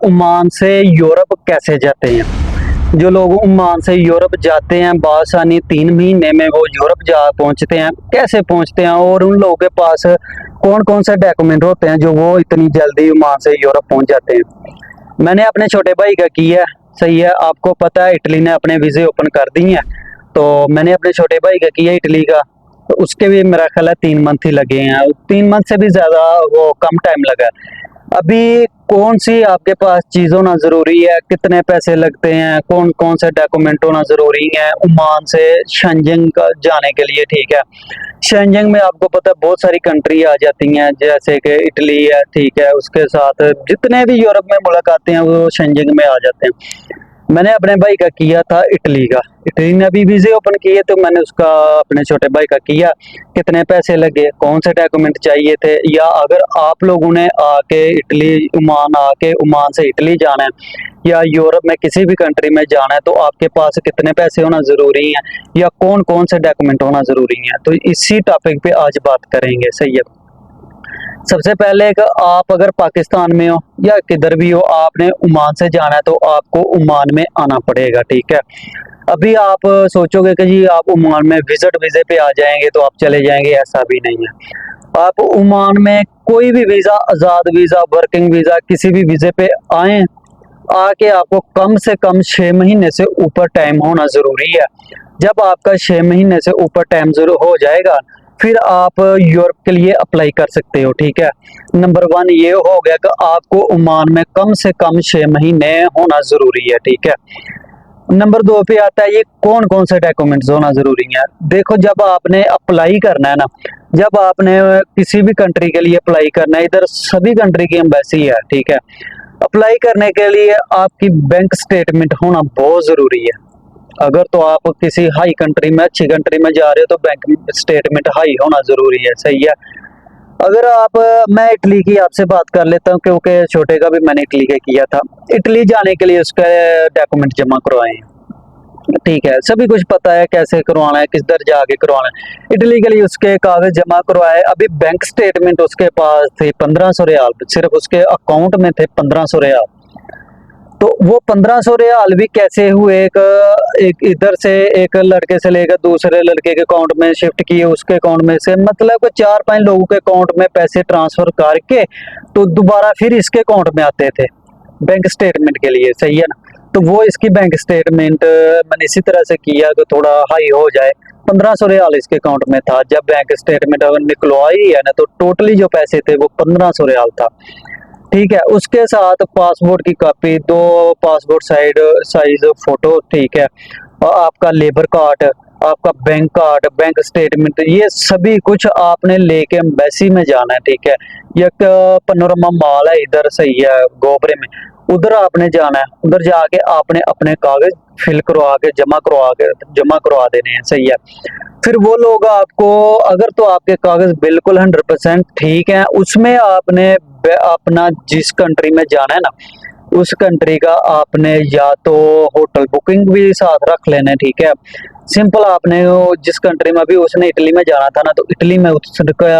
Oman से Europe कैसे जाते हैं। जो लोग ओमान से यूरोप जाते हैं बआसानी 3 महीने में वो यूरोप जा पहुंचते हैं, कैसे पहुंचते हैं और उन लोगों के पास कौन कौन से डॉक्यूमेंट होते हैं जो वो इतनी जल्दी ओमान से यूरोप पहुंच जाते हैं। मैंने अपने छोटे भाई का किया, सही है। आपको पता है इटली ने अपने वीज़े ओपन कर दी हैं, तो मैंने अपने छोटे भाई का किया इटली का, तो उसके भी मेरा ख्याल है 3 मंथ ही लगे हैं, 3 मंथ से भी ज़्यादा वो कम टाइम लगा है। अभी कौन सी आपके पास चीज़ होना ज़रूरी है, कितने पैसे लगते हैं, कौन कौन से डॉक्यूमेंट होना ज़रूरी है ओमान से शेंजन का जाने के लिए, ठीक है। शेंजन में आपको पता है बहुत सारी कंट्री आ जाती हैं, जैसे कि इटली है, ठीक है। उसके साथ जितने भी यूरोप में मुल्क आते हैं वो शेंजन में आ जाते हैं। मैंने अपने भाई का किया था इटली का, इटली ने अभी वीज़े ओपन किए तो मैंने उसका अपने छोटे भाई का किया। कितने पैसे लगे, कौन से डॉक्यूमेंट चाहिए थे, या अगर आप लोगों ने आके इटली ओमान आके ओमान से इटली जाना है या यूरोप में किसी भी कंट्री में जाना है तो आपके पास कितने पैसे होना ज़रूरी है या कौन कौन से डॉक्यूमेंट होना ज़रूरी है, तो इसी टॉपिक पे आज बात करेंगे, सही है। सबसे पहले आप अगर पाकिस्तान में हो या किधर भी हो, आपने ओमान से जाना है तो आपको ओमान में आना पड़ेगा, ठीक है। अभी आप सोचोगे कि जी आप ओमान में विजिट वीज़े पे आ जाएंगे तो आप चले जाएंगे, ऐसा भी नहीं है। आप ओमान में कोई भी वीज़ा, आज़ाद वीज़ा, वर्किंग वीज़ा, किसी भी वीज़े पे आए, आके आपको कम से कम 6 महीने से ऊपर टाइम होना ज़रूरी है। जब आपका 6 महीने से ऊपर टाइम जरूर हो जाएगा फिर आप यूरोप के लिए अप्लाई कर सकते हो, ठीक है। नंबर 1 ये हो गया कि आपको ओमान में कम से कम 6 महीने होना ज़रूरी है, ठीक है। नंबर 2 पे आता है ये कौन कौन से डॉक्यूमेंट्स होना ज़रूरी है। देखो जब आपने अप्लाई करना है ना, जब आपने किसी भी कंट्री के लिए अप्लाई करना है, इधर सभी कंट्री की एम्बेसी है, ठीक है। अप्लाई करने के लिए आपकी बैंक स्टेटमेंट होना बहुत ज़रूरी है। अगर तो आप किसी हाई कंट्री में, अच्छी कंट्री में जा रहे हो तो बैंक स्टेटमेंट हाई होना ज़रूरी है, सही है। अगर आप मैं इटली की आपसे बात कर लेता हूँ क्योंकि छोटे का भी मैंने इटली का किया था। इटली जाने के लिए उसके डॉक्यूमेंट जमा करवाए हैं, ठीक है। सभी कुछ पता है कैसे करवाना है, किधर जाके करवाना है। इटली के लिए उसके कागज जमा करवाए। अभी बैंक स्टेटमेंट उसके पास थे 1500 रियाल, सिर्फ उसके अकाउंट में थे 1500 रियाल। तो वो 1500 रियाल भी कैसे हुए, एक इधर से एक लड़के से लेकर दूसरे लड़के के अकाउंट में शिफ्ट किए, उसके अकाउंट में से मतलब 4-5 लोगों के अकाउंट में पैसे ट्रांसफर करके तो दोबारा फिर इसके अकाउंट में आते थे बैंक स्टेटमेंट के लिए, सही है ना। तो वो इसकी बैंक स्टेटमेंट मैंने इसी तरह से किया कि थोड़ा हाई हो जाए। 1500 रियाल इसके अकाउंट में था। जब बैंक स्टेटमेंट अगर निकलवाई है ना तो टोटली जो पैसे थे वो 1500 रियाल था, ठीक है। उसके साथ पासपोर्ट की कॉपी, 2 पासपोर्ट साइज फोटो, ठीक है। और आपका लेबर कार्ड, आपका बैंक कार्ड, बैंक स्टेटमेंट, ये सभी कुछ आपने लेके एम्बेसी में जाना है, ठीक है। एक पनोरमा मॉल है इधर, सही है, गोबरे में, उधर आपने जाना है। उधर जाके आपने अपने कागज फिल करवा के जमा करवा देने हैं, सही है। फिर वो लोग आपको, अगर तो आपके कागज बिल्कुल 100% ठीक है, उसमें आपने अपना जिस कंट्री में जाना है ना उस कंट्री का आपने या तो होटल बुकिंग भी साथ रख लेना, ठीक है। सिंपल आपने जिस कंट्री में, अभी उसने इटली में जाना था ना तो इटली में उसका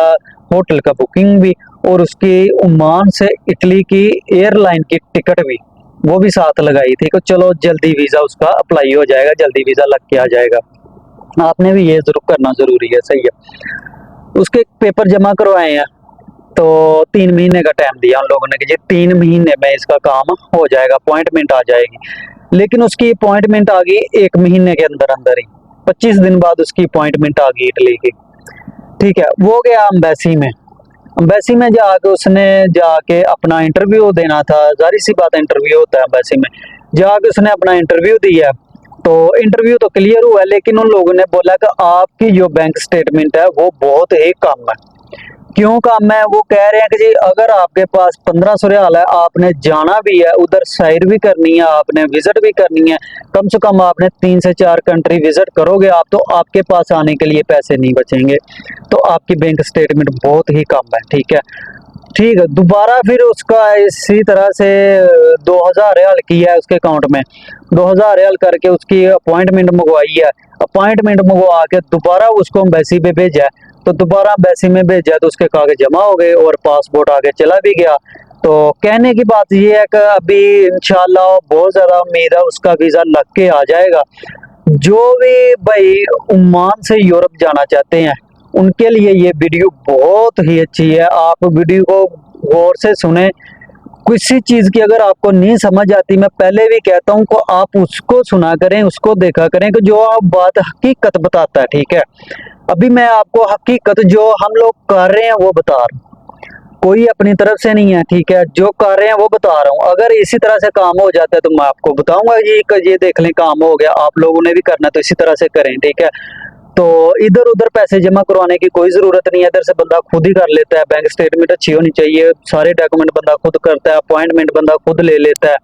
होटल का बुकिंग भी और उसकी ओमान से इटली की एयरलाइन की टिकट भी वो भी साथ लगाई थी कि चलो जल्दी वीज़ा उसका अप्लाई हो जाएगा, जल्दी वीज़ा लग के आ जाएगा। आपने भी ये जरूर करना जरूरी है, सही है। उसके पेपर जमा करवाए हैं तो 3 महीने का टाइम दिया उन लोगों ने कि जी 3 महीने में इसका काम हो जाएगा, अपॉइंटमेंट आ जाएगी। लेकिन उसकी अपॉइंटमेंट आ गई 1 महीने के अंदर अंदर ही, 25 दिन बाद उसकी अपॉइंटमेंट आ गई इटली की, ठीक है। वो गया अम्बेसी में। अम्बेसी में जाके उसने जाके अपना इंटरव्यू देना था, जाहिर सी बात है इंटरव्यू होता है अम्बेसी में। जाके उसने अपना इंटरव्यू दिया तो इंटरव्यू तो क्लियर हुआ, लेकिन उन लोगों ने बोला कि आपकी जो बैंक स्टेटमेंट है वो बहुत ही कम है। क्यों कम है, वो कह रहे हैं कि जी अगर आपके पास 1500 रियाल है, आपने जाना भी है उधर, सैर भी करनी है, आपने विजिट भी करनी है, कम से कम आपने 3 से 4 कंट्री विजिट करोगे आप, तो आपके पास आने के लिए पैसे नहीं बचेंगे। तो आपकी बैंक स्टेटमेंट बहुत ही कम है, ठीक है। ठीक है, दोबारा फिर उसका इसी तरह से 2000 रियाल किया है उसके अकाउंट में, 2000 रियाल करके उसकी अपॉइंटमेंट मंगवाई है। अपॉइंटमेंट मंगवा के दोबारा उसको एम्बेसी पे भेजा है, तो दोबारा एम्बेसी में भेजा तो उसके कागज जमा हो गए और पासपोर्ट आगे चला भी गया। तो कहने की बात ये है कि अभी इंशाल्लाह बहुत ज़्यादा उम्मीद है उसका वीज़ा लग के आ जाएगा। जो भी भाई ओमान से यूरोप जाना चाहते हैं उनके लिए ये वीडियो बहुत ही अच्छी है। आप वीडियो को गौर से सुने। किसी चीज़ की अगर आपको नहीं समझ आती, मैं पहले भी कहता हूँ को आप उसको सुना करें, उसको देखा करें कि जो आप बात हकीकत बताता है। ठीक है, अभी मैं आपको हकीकत जो हम लोग कर रहे हैं वो बता रहा हूँ, कोई अपनी तरफ से नहीं है। ठीक है, जो कर रहे हैं वो बता रहा हूँ। अगर इसी तरह से काम हो जाता है तो मैं आपको बताऊंगा ये देख लें काम हो गया, आप लोगों ने भी करना तो इसी तरह से करें। ठीक है, तो इधर उधर पैसे जमा करवाने की कोई जरूरत नहीं है, इधर से बंदा खुद ही कर लेता है। बैंक स्टेटमेंट अच्छी होनी चाहिए, सारे डॉक्यूमेंट बंदा खुद करता है, अपॉइंटमेंट बंदा खुद ले लेता है,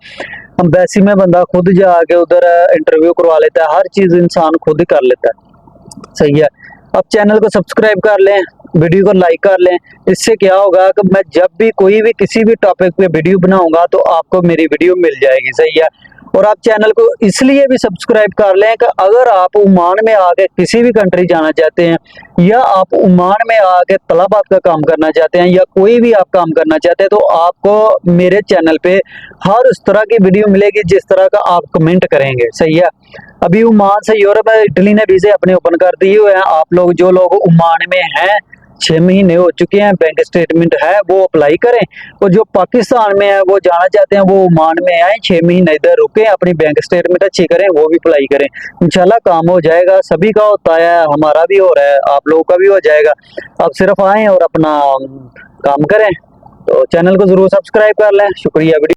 एम्बेसी में बंदा खुद जाके उधर इंटरव्यू करवा लेता है, हर चीज इंसान खुद ही कर लेता है। सही है, अब चैनल को सब्सक्राइब कर लें, वीडियो को लाइक कर लें। इससे क्या होगा कि मैं जब भी कोई भी किसी भी टॉपिक पे वीडियो बनाऊंगा तो आपको मेरी वीडियो मिल जाएगी। सही है, और आप चैनल को इसलिए भी सब्सक्राइब कर लें कि अगर आप ओमान में आके किसी भी कंट्री जाना चाहते हैं, या आप ओमान में आके तलबात का काम करना चाहते हैं, या कोई भी आप काम करना चाहते हैं, तो आपको मेरे चैनल पे हर उस तरह की वीडियो मिलेगी जिस तरह का आप कमेंट करेंगे। सही है, अभी ओमान से यूरोप इटली ने वीजे अपने ओपन कर दिए हुए हैं। आप लोग जो लोग ओमान में हैं, 6 महीने हो चुके हैं, बैंक स्टेटमेंट है, वो अप्लाई करें। और जो पाकिस्तान में है वो जाना चाहते हैं वो ओमान में आए, 6 महीने इधर रुके, अपनी बैंक स्टेटमेंट अच्छी करें, वो भी अप्लाई करें। इंशाल्लाह काम हो जाएगा, सभी का होता है, हमारा भी हो रहा है, आप लोगों का भी हो जाएगा। आप सिर्फ आए और अपना काम करें। तो चैनल को जरूर सब्सक्राइब कर लें। शुक्रिया। वीडियो